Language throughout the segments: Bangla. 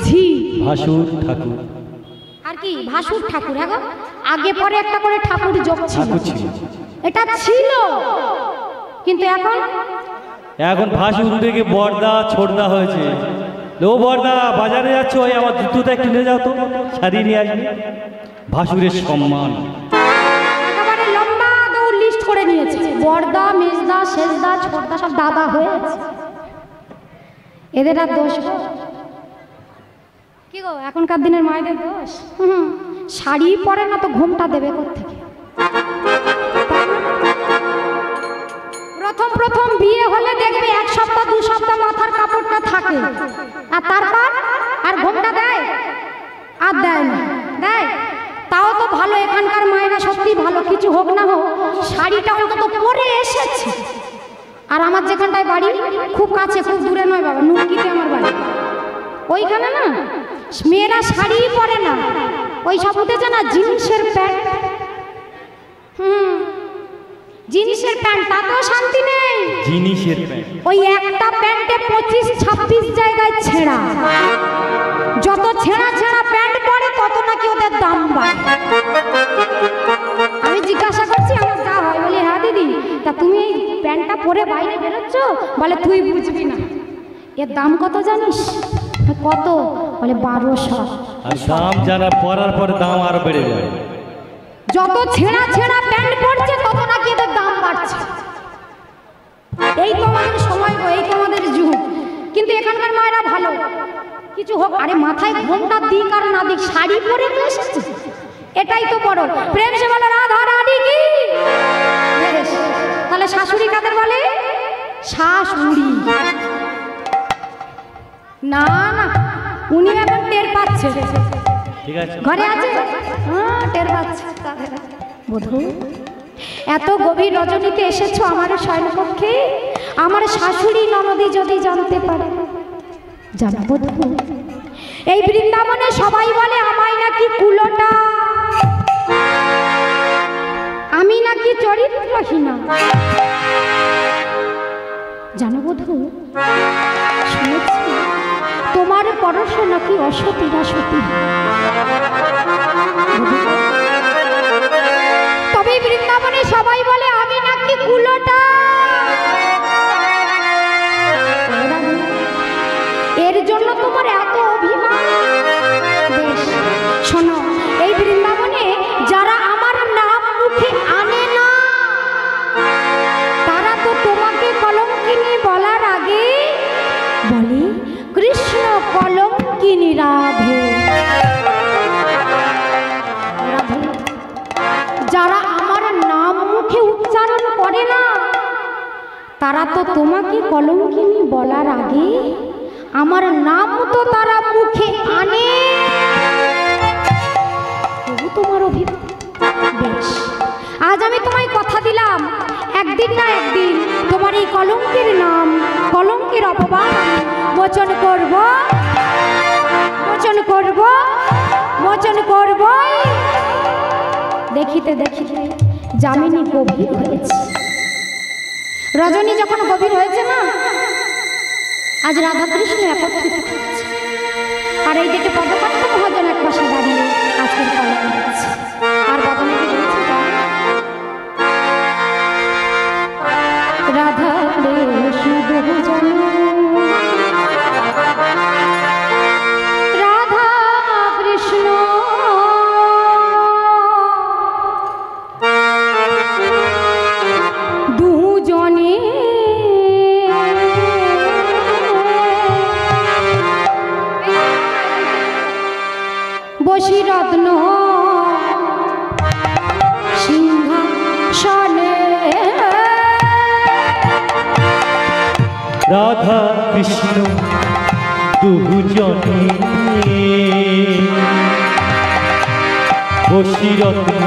ঝি ভাসুর ঠাকুর আর কি ভাসুর ঠাকুর। এখন আগে পরে একটা করে ঠাকুর যোগ ছিল, এটা ছিল, কিন্তু এখন ভাসুর থেকে বর্দা ছোটদা হয়েছে। ও বর্দা বাজারে যাচ্ছ, ওই আমার জুতোটা একটু নিয়ে যাও তো, সারিয়ে নিয়ে আসবে। ভাসুরের সম্মান একেবারে লম্বা দৌড় লিস্ট করে নিয়েছে, বর্দা মেজদা শেষদা ছোটদা সব দাদা হয়ে আছে। এদের আর দোষ কি গো? এখনকার দিনের মায়েদের দোষ? শাড়ি পরে না তো ঘুমটা দেবে কোত্থেকে? প্রথম বিয়ে হলে দেখবে এক সপ্তাহ দু সপ্তাহ মাথার কাপড়টা থাকে, আর তারপর আর ঘুমটা দেয়? আর দেয় না। দেয় তাও তো ভালো, এখানকার মায়েরা সত্যি ভালো, কিছু হোক না হোক শাড়িটা অন্তত পরে এসেছে। আর আমার যেখানটায় বাড়ি খুব কাছে, খুব দূরে নয় বাবা, নুনকিতে আমার বাড়ি, ওইখানে না মেয়েরা শাড়ি পরে না, ওই সব উঠেছে না জিন্সের প্যান্ট। জিন্সের প্যান্ট, তাতেও শান্তি নেই। জিনিসের প্যান্ট, ওই একটা প্যান্টে 25-26 জায়গায় ছেঁড়া। যত ছেঁড়া ছেঁড়া প্যান্ট পরে তত নাকি ওদের দাম বাড়ে। আমি জিজ্ঞাসা করছি আমার যা হয়, বলি হ্যাঁ দিদি, তা তুমি এই প্যান্টটা পরে বাইরে বেরোচ্ছ? বলে তুই বুঝবি না, এর দাম কত জানিস? কত? বলে 1200। আর দাম জানা পরার পর দাম আরো বেড়ে যায়। যত ছেঁড়া ছেঁড়া প্যান্ট পরছে তত নাকি এদের দাম বাড়ছে। এই তো আমাদের সময় গো, এই তো আমাদের যুগ। কিন্তু এখানকার মায়েরা ভালো, কিছু হোক, আরে মাথায় ঘোমটা দিক আর না দিক শাড়ি পরে নিয়ে এসেছে, এটাই তো বড় প্রেম। সে বলে রাধা রানী কি। তাহলে শাশুড়ি কাদের বলে? শাশুড়ি না না, উনি এখন টের পাচ্ছে, ঠিক আছে, ঘরে আছে, হ্যাঁ টের পাচ্ছে। বধূ এত গভীর রজনীতে এসেছো আমার শয়নকক্ষে, আমার শাশুড়ি ননদি যদি জানতে পারে। জানো বধূ, এই বৃন্দাবনে সবাই বলে আমায় নাকি কুলোটা, আমি নাকি চরিত্রহীনা। জানো বধূ, শুনেছি তোমার পরশে নাকি অসতীরা সতী। তবে বৃন্দাবনে সবাই বলে আমি নাকি কুলোটা। এর জন্য তোমার এত অভিমান? বেশ শোনো, এই বৃন্দাবনে যারা আমার নাম মুখে আনে না, তারা তো তোমাকে কলঙ্কিনী বলার আগে বলে কৃষ্ণ কলঙ্কিনী রাধে। যারা আমার নাম মুখে উচ্চারণ করে না, তারা তো তোমাকে কলঙ্কিনী বলার আগে আমার নাম তো তারা মুখে আনে। তবু তোমার অভিমান। বেশ, আজ আমি তোমায় কথা দিলাম, একদিন না একদিন তোমার এই কলঙ্কের নাম, কলঙ্কের অপবাদ মোচন করব, মোচন করব, মোচন করব। দেখিতে দেখিতে যামিনী গভীর হয়েছে। রজনী যখন গভীর হয়েছে না, আজ রাধাকৃষ্ণ একত্রিত হচ্ছে। আর এই দিকে পদপাত্র মহাজন এক পাশে দাঁড়িয়ে আজকের পালন করছে। আর বদনাকে বলছে রাধা কৃষ্ণ দুজন, রাধা কৃষ্ণ দুজনে বসি রত্ন সিংহাসনে। রাধা কৃষ্ণ দুজনে বসি রত্ন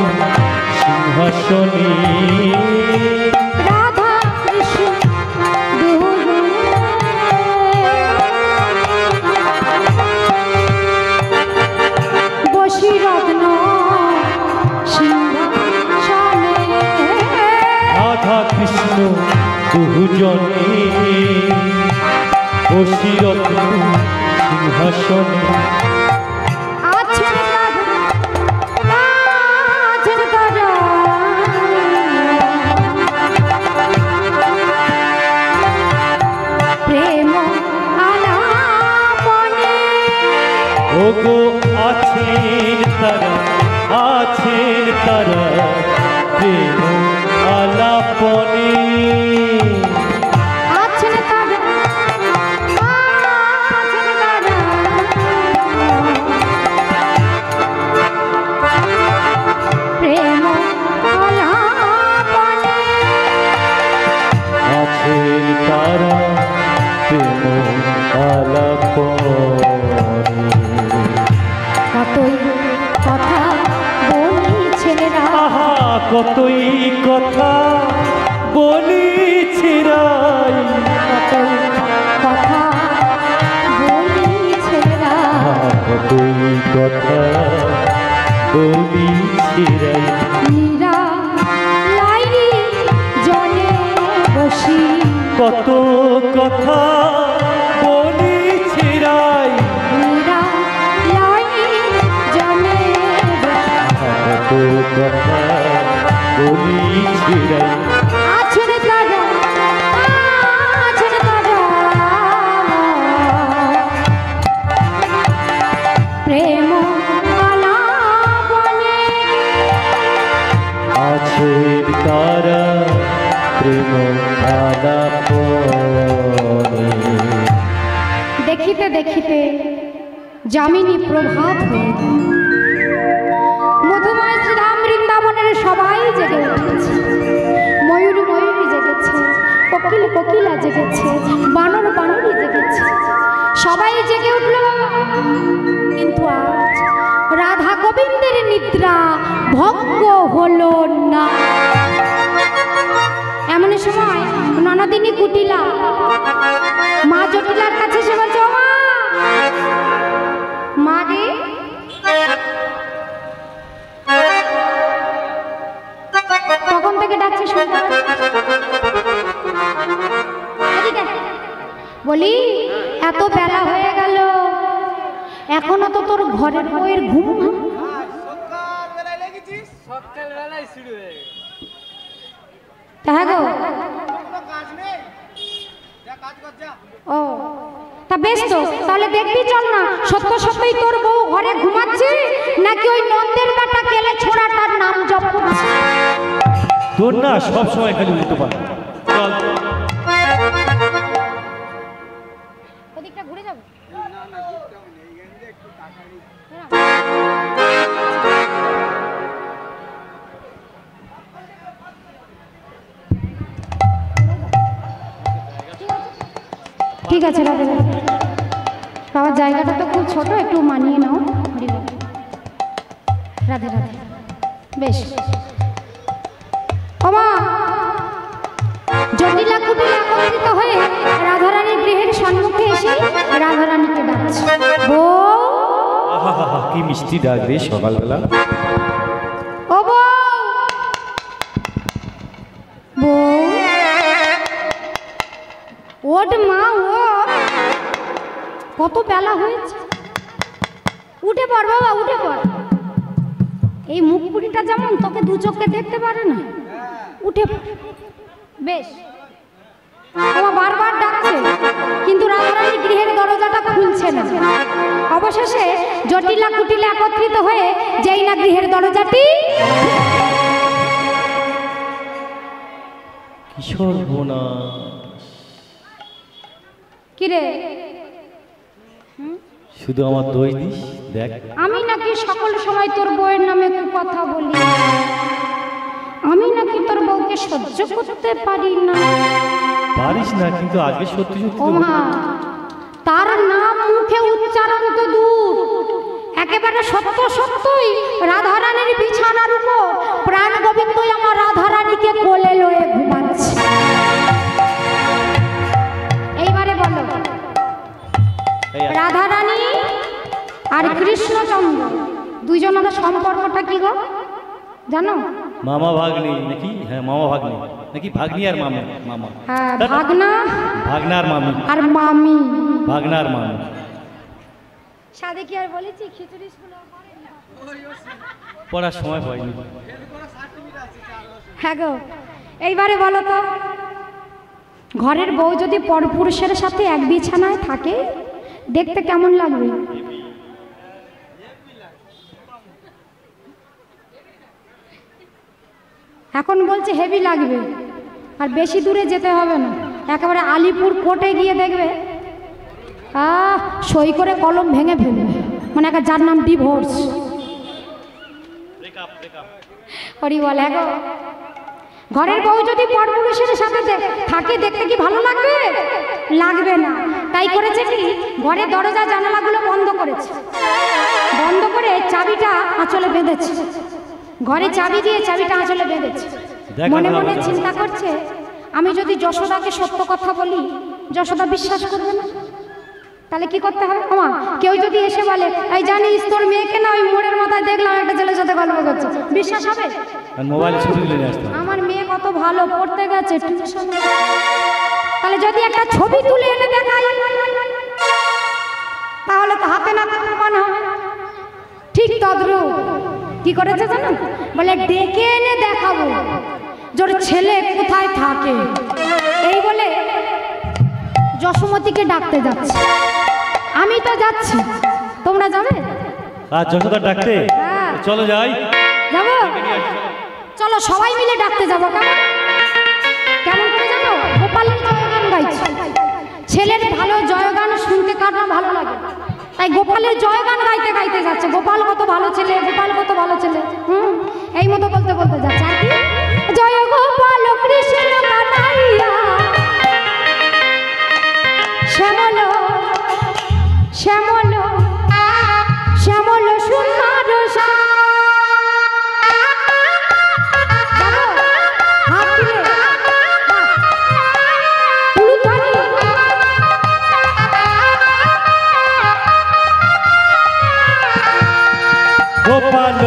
সিংহাসনে। রাধা কৃষ্ণ দুজনে বসি রত্ন সিংহাসনে। রাধা কৃষ্ণ দুজনে বসি রত্ন সিংহাসনে। শোনে আছে তারা প্রেম আলাপনে ওগো আছেন তারা প্রেম আলাপনে আছেন তারা প্রেম আলাপনে আছেন তারা প্রেম আলাপনে কতই কথা বলি ছেলেরা আহা কতই কথা বলিছি রাই কতই কথা বলি ছেলেরা কতই কথা বলিছি রাই নীরা লাইরি জলে বসি কত কথা বলিছি রাই নীরা লাইরি জলে কত কথা বলিছি রাই আছেন তারা প্রেম আলাপনে আছেন তারা প্রেম আলাপনে দেখিতে দেখিতে যামিনী প্রভাত হয়ে গেল। মধুময় শ্রীধাম বৃন্দাবনের সবাই জেগে উঠেছে। ময়ূর ময়ূরী জেগেছে, কোকিল কোকিলা জেগেছে, বানর বানরী জেগেছে, সবাই জেগে উঠল। কিন্তু আজ রাধা গোবিন্দের নিদ্রা ভঙ্গ হলো না। এমন সময় ননদিনী কুটিলা মা জটিলার কাছে সে বলছে, ও মা রে, তখন থেকে ডাকছে শুনতে পাচ্ছি। এদিকে বলি, এত বেলা হয়ে গেল, এখনো তো তোর ঘরের বউয়ের ঘুম না? হ্যাঁ গো, ও তা বেশ তো, তাহলে দেখবি চল না, সত্য সত্যই তোর বউ ঘরে ঘুমাচ্ছে নাকি ওই নন্দের বেটা কেলে ছোড়াটার নাম জপ করছে? তোর না সব সময় খালি উল্টো পারে। চল ওদিকটা ঘুরে যাবে। ঠিক আছে রাধে রাধে। বাবার জায়গাটা তো খুব ছোট, একটু মানিয়ে নাও। রাধে রাধে। বেশ ওমা, জটিলা কুটিলা একত্রিত হয়ে রাধারানীর গৃহের সম্মুখে এসে রাধারানীকে ডাকছে, বউ আহা কি মিষ্টি ডাক রে সকালবেলা। ও বউ, বউ ওঠ মা, ও কত বেলা হয়েছে, উঠে পড় বাবা, উঠে পড়। এই মুখ পুরিটা যেমন তোকে দু চোখে দেখতে পারে না, উঠে পড়। বেশ আমার বারবার ডাকছে, কিন্তু রাধারানীর গৃহের দরজাটা খুলছে না। অবশেষে জটিলা কুটিলা একত্রিত হয়ে যেই না গৃহের দরজাটি, কিশোর বোনা কিরে শুধু আমার দই দিস দেখ। আমি নাকি সকল সময় তোর বউয়ের নামে কথা বলি, আমি নাকি তোর বউকে সহ্য করতে পারি না। পারিস না, কিন্তু আগে সত্যি সত্যি ও মা, তার নাম মুখে উচ্চারণ তো দূর, একেবারে সত্য সত্যই রাধারানীর বিছানার উপর প্রাণ গোবিন্দই আমার রাধারানীকে কোলে লয়ে ঘুমাচ্ছে। এইবারে বলো, রাধারানী আর কৃষ্ণচন্দ্র দুইজনের সম্পর্কটা কি গো জানো? মামা ভাগ্নি নাকি? হ্যাঁ মামা ভাগ্নি নাকি, ভাগ্নি আর মামা? মামা, হ্যাঁ ভাগনা ভাগনার মামি আর মামি। ভাগনার মামি। সাদে কি আর বলেছি খিচুড়ি স্কুল পড়ার সময় হয়নি। হ্যাঁ গো, এইবারে বলো তো, ঘরের বউ যদি পরপুরুষের সাথে এক বিছানায় থাকে দেখতে কেমন লাগবে? এখন বলছে হেভি লাগবে, আর বেশি দূরে যেতে হবে না, একেবারে আলিপুর কোর্টে গিয়ে দেখবে সই করে কলম ভেঙে ফেলবে, মানে একটা যার নাম ডিভোর্স। হরি বল। গো, ঘরের বউ যদি পরপুরুষের সাথে থাকে দেখতে কি ভালো লাগবে? লাগবে না। তাই করেছে কি, ঘরের দরজা জানালাগুলো বন্ধ করেছে, বন্ধ করে চাবিটা আঁচলে বেঁধেছে, ঘরে চাবি দিয়ে চাবিটা আঁচলে বেঁধেছে। মনে মনে চিন্তা করছে, আমি যদি যশোদাকে সত্য কথা বলি যশোদা বিশ্বাস করবে না, তাহলে কি করতে হবে? আমা কেউ যদি এসে বলে এই জানিস তোর মেয়েকে না ওই মোড়ের মাথায় দেখলাম একটা ছেলের সাথে গল্প করছে, বিশ্বাস হবে? মোবাইলে ছবি তুলে নিয়ে আসতে হবে। আমার মেয়ে কত ভালো পড়তে গেছে টিউশন। তাহলে যদি একটা ছবি তুলে এনে দেখাই তাহলে তো হাতে নাতে প্রমাণ হবে। ঠিক তদ্রূপ কি করেছে জানো? বলে ডেকে এনে দেখাবো তোর ছেলে কোথায় থাকে। এই বলে যশোমতীকে ডাকতে যাচ্ছে। আমি তো যাচ্ছি, তোমরা যাবে? আর যশোদা ডাকতে? হ্যাঁ। চলো যাই। যাবো? চলো সবাই মিলে ডাকতে যাবো। কেমন কেমন করে জানো? গোপালের জয়গান গাইছে। ছেলের ভালো জয়গান শুনতে কার না ভালো লাগে, তাই গোপালের জয়গান গাইতে গাইতে যাচ্ছে। গোপাল কত ভালো ছেলে, গোপাল কত ভালো ছেলে, এই মতো বলতে বলতে যাচ্ছে। আর কি জয় গোপাল কৃষ্ণ কানাইয়া শ্যামল শ্যামল শ্যামল সুন্দর গোপাল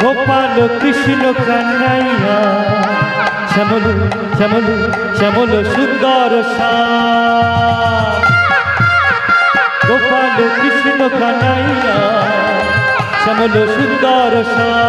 গোপাল কৃষ্ণ কানাইয়া শ্যামল শ্যামল শ্যামল সুন্দর শ্যাম। গোপাল কৃষ্ণ কানাইয়া শ্যামল সুন্দর শ্যাম।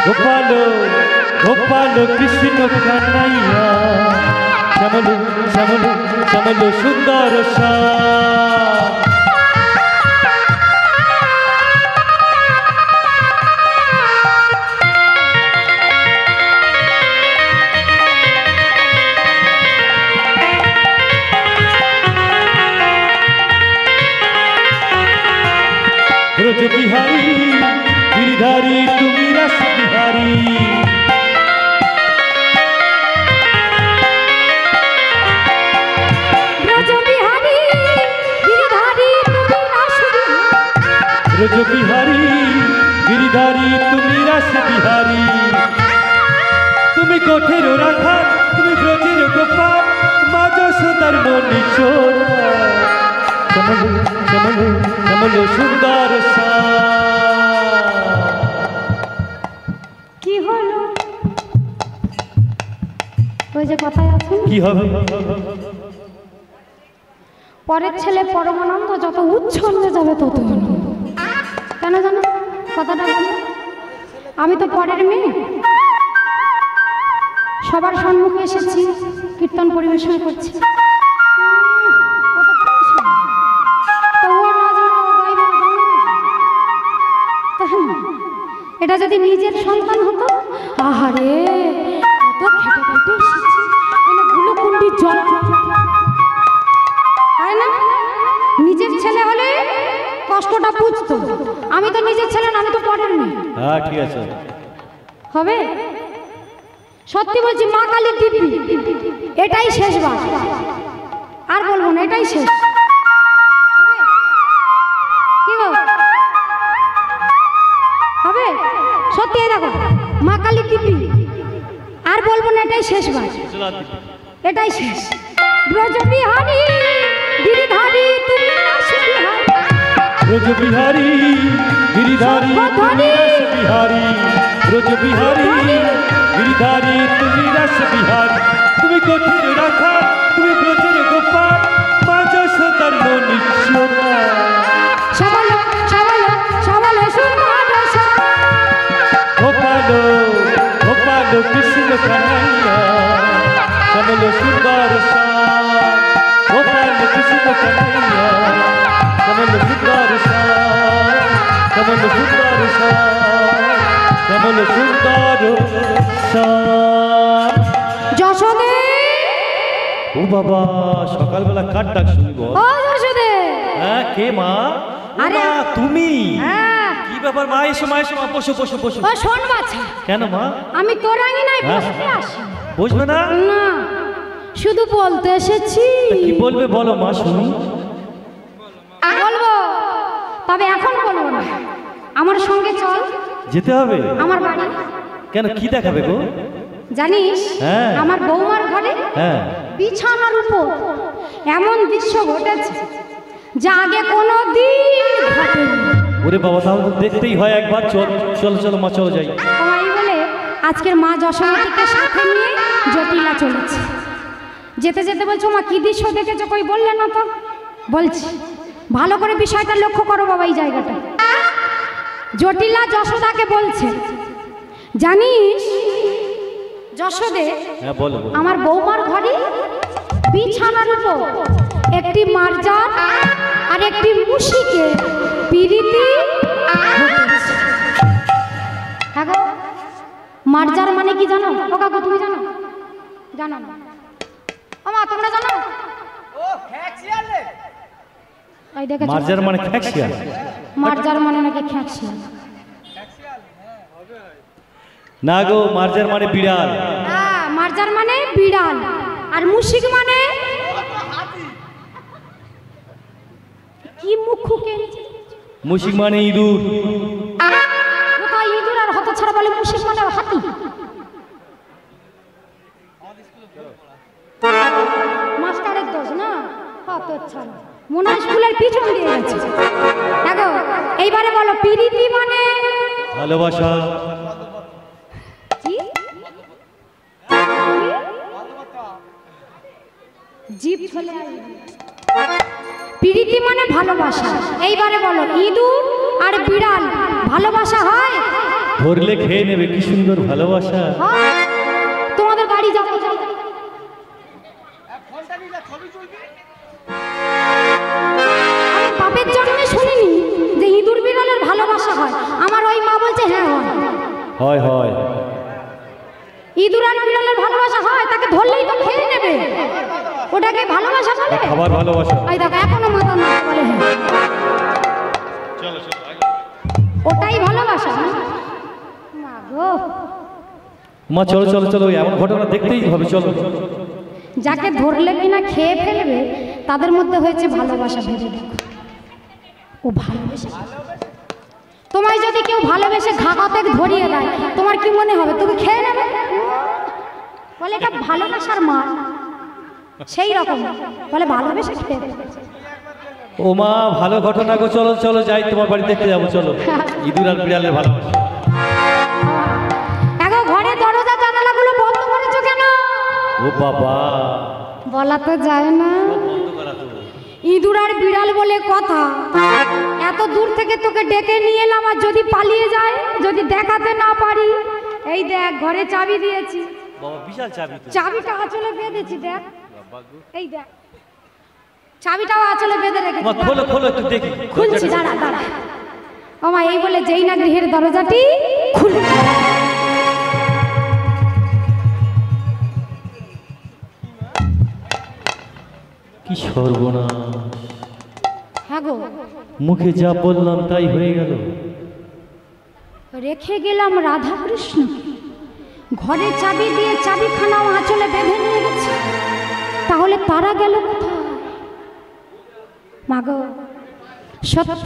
গোপাল গোপাল কৃষ্ণ কানাইয়া শ্যামল শ্যামল শ্যামল সুন্দর শ্যাম। ব্রজ বিহারী গিরিধারী তুমি রাস বিহারী। ব্রজ বিহারী গিরিধারী তুমি রাস বিহারী। ব্রজ বিহারী গিরিধারী তুমি রাস বিহারী। তুমি কোঠের রাধা তুমি ব্রজের গোপাল মা যশোদার মনি চোরা। শ্যামল শ্যামল শ্যামল সুন্দর শ্যাম। কি হলো? ওই যে কথায় আছে কি হবে? পরের ছেলে পরমানন্দ, যত উচ্ছন্নে যাবে তত আনন্দ। কেন জানো কথাটা বলো? আমি তো পরের মেয়ে, সবার সম্মুখে এসেছি, কীর্তন পরিবেশন করছি। এটা যদি নিজের সন্তান হতো, আহারে কত খেটে খেটে এসেছি, গুলোকুন্ডির জল হয় না? নিজের ছেলে হলে কষ্টটা বুঝতো। আমি তো নিজের ছেলে না, আমি তো পরের মেয়ে। হ্যাঁ ঠিক আছে, হবে। সত্যি বলছি, মা কালীর দিব্যি, এটাই শেষবার, আর বলবো না, এটাই শেষ। বলবো না, এটাই শেষ বার, এটাই শেষ। ব্রজবিহারী গিরিধারী তুমি রাসবিহারী, ব্রজবিহারী গিরিধারী তুমি রাসবিহারী, ব্রজবিহারী গিরিধারী তুমি রাসবিহারী, তুমি কঠিন রাখা তুমি ব্রজের গোপাল, মা যশোদার মনীষরা। সবল সবল সবল সুন্দর গোপাল গোপাল কৃষ্ণ কানাইয়া, সবল সুন্দর গোপাল কৃষ্ণ কানাইয়া, সবল সুন্দর সবল সুন্দর সবল সুন্দর। যশোদে, ও বাবা, সকালবেলা কার ডাক শুনবো? ও যশোদে। হ্যাঁ, কে মা? আরে মা, তুমি? হ্যাঁ। কি ব্যাপার মা? এসো মা, এসো মা, বসো বসো বসো। ও শোন বাছা, কেন মা? আমি তোর আঙিনায় হ্যাঁ। বসতে আসি বসবে না? না, শুধু বলতে এসেছি। তা কি বলবে বলো মা, শুনি। বলবো, তবে এখন বলবো না। আমার সঙ্গে চল, যেতে হবে? আমার বাড়ি। কেন, কি দেখাবে গো? জানিস, হ্যাঁ। আমার বৌমার ঘরে হ্যাঁ। বিছানার উপর এমন দৃশ্য ঘটেছে যা আগে কোনো দিন ঘটেনি। ওরে বাবা, তাহলে তো দেখতেই হয় একবার। চল চলো চলো মা, চলো যাই। তাই বলে আজকের মা যশোমতীকে সাথে নিয়ে জটিলা চলেছে। যেতে যেতে বলছো, মা কি দৃশ্য দেখেছো? কই বললে না তো। বলছি, ভালো করে বিষয়টা লক্ষ্য করো বাবা। এই জায়গাটা জটিলা যশোদাকে বলছে, জানিস যশোদে, হ্যাঁ বলো বলো। আমার বৌমার ঘরে বিছানার উপর একটি মার্জার আর একটি মুশিকে পিরিতি ঘটেছে। হ্যাঁ গো, মার্জার মানে কি জানো? ও কাকু তুমি জানো? জানো না? ও মা তোমরা জানো? ও খ্যাকশিয়াল রে। এই দেখেছো? মার্জার মানে খ্যাকশিয়াল? মার্জার মানে নাকি খ্যাকশিয়াল? না গো, মার্জার মানে বিড়াল। হ্যাঁ, মার্জার মানে বিড়াল আর মুশিক মানে কি? মুখুকে মুশিক মানে ইঁদুর। কোথায় ইঁদুর আর হতছাড়া বলে মুশিক মানে হাতি। মাস্টারের দোষ না, হতছাড়া মনে হয় স্কুলের পিছন দিয়ে গেছে। দেখো এইবারে বলো, পিরিতি মানে ভালোবাসা। কি? জিভ চলে আসবে। পিরিতি মানে ভালোবাসা। এইবারে বলো, ইঁদুর আর বিড়াল ভালোবাসা হয়? ধরলে খেয়ে নেবে, কি সুন্দর ভালোবাসা। হয়। তোমাদের বাড়ি যাবো। ফোনটা নিলে ছবি তুলবি। আমি বাপের জন্মে শুনিনি যে ইঁদুর বিড়ালের ভালোবাসা হয়। আমার ওই মা বলছে হ্যাঁ হয়। হয় হয়। ইঁদুর আর বিড়ালের ভালোবাসা হয়, তাকে ধরলেই তো খেয়ে নেবে। ওটাকে ভালোবাসা বলে? খাবার ভালোবাসা। এই দেখো এখনো মাথা না বলে হ্যাঁ, ওটাই ভালোবাসা। মা গো, মা চলো চলো চলো, এমন ঘটনা দেখতেই হবে, চলো। যাকে ধরলে কিনা খেয়ে ফেলবে তাদের মধ্যে হয়েছে ভালোবাসা। ভেবে দেখো, ও ভালোবেসে। তোমায় যদি কেউ ভালোবেসে ঘাটাতে ধরিয়ে দেয়, তোমার কি মনে হবে? তুমি খেয়ে নেবে? বলে এটা ভালোবাসার মা। সেই রকম বলে ভালোবেসে খেয়ে নেবে। ও মা, ভালো ঘটনা গো, চলো চলো যাই, তোমার বাড়ি দেখতে যাবো, চলো। ইঁদুর আর বিড়ালের ভালোবাসা। এখন ঘরে দরজা জানালাগুলো বন্ধ করেছো কেন? ও বাবা, বলা তো যায় না। বন্ধ করা তো। ইঁদুর আর বিড়াল বলে কথা। এত দূর থেকে তোকে ডেকে নিয়ে এলাম, আর যদি পালিয়ে যায়, যদি দেখাতে না পারি। এই দেখ, ঘরে চাবি দিয়েছি। বাবা, বিশাল চাবি তো। চাবিটা আঁচলে বেঁধেছি, দেখ। এই দেখ, চাবিটাও আঁচলে বেঁধে মা রেখেছি। খোলো খোলো, একটু দেখি। খুলছি, দাঁড়া দাঁড়া। ও মা, এই বলে যেই না গৃহের দরজাটি খুলে, কি সর্বনাশ! হ্যাঁ গো, মুখে যা বললাম তাই হয়ে গেল। রেখে গেলাম রাধা কৃষ্ণ, ঘরে চাবি দিয়ে চাবিখানাও আঁচলে বেঁধে নিয়ে গেছে। তাহলে তারা গেল কোথায়? মাগো, সত্য